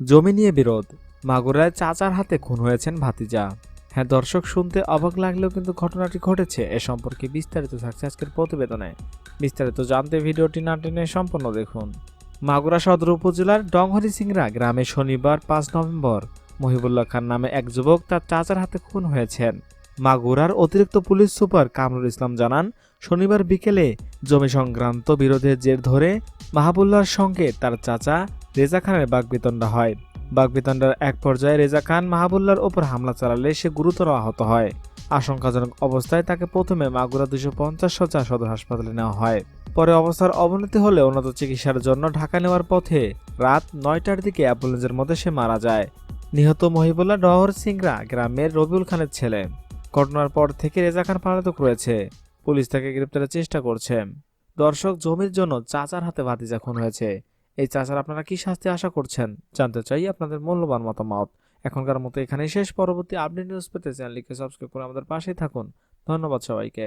জমি নিয়ে বিরোধ, মাগুরায় চাচার হাতে খুন হয়েছেন ভাতিজা। হ্যাঁ দর্শক, শুনতে অবাক লাগলেও কিন্তু ঘটনাটি ঘটেছে। এ সম্পর্কে বিস্তারিত থাকছে আজকের প্রতিবেদনে। বিস্তারিত জানতে ভিডিওটি না টেনে সম্পূর্ণ দেখুন। মাগুরা সদর উপজেলার ডংহরি সিংড়া গ্রামে শনিবার ৫ নভেম্বর মহিবুল্লাহ খান নামে এক যুবক তার চাচার হাতে খুন হয়েছেন। মাগুরার অতিরিক্ত পুলিশ সুপার কামরুল ইসলাম জানান, শনিবার বিকেলে জমি সংক্রান্ত বিরোধের জের ধরে মাহাবুল্লাহর সঙ্গে তার চাচা রেজা খানের বাগবিতণ্ডা হয়। বাগবিতণ্ডার এক পর্যায়ে রেজা খান মাহাবুল্লাহর ওপর হামলা চালালে সে গুরুতর আহত হয়। আশঙ্কাজনক অবস্থায় তাকে প্রথমে মাগুরা 250 শয্যা সদর হাসপাতালে নেওয়া হয়। পরে অবস্থার অবনতি হলে উন্নত চিকিৎসার জন্য ঢাকা নেওয়ার পথে রাত 9টার দিকে অ্যাম্বুলেন্সের মধ্যে সে মারা যায়। নিহত মহিবুল্লাহ ডহর সিংড়া গ্রামের রবিউল খানের ছেলে। ঘটনার পর থেকে রেজা খান পলাতক রয়েছে। পুলিশ তাকে গ্রেপ্তারের চেষ্টা করছে। দর্শক, জমির জন্য চাচার হাতে ভাতিজা খুন হয়েছে। এই চাচার আপনারা কি শাস্তি আশা করছেন? জানতে চাই আপনাদের মূল্যবান মতামত। এখনকার মতো এখানেই শেষ। পরবর্তী আপডেট নিউজ পেতে চ্যানেলটিকে সাবস্ক্রাইব করে আমাদের পাশেই থাকুন। ধন্যবাদ সবাইকে।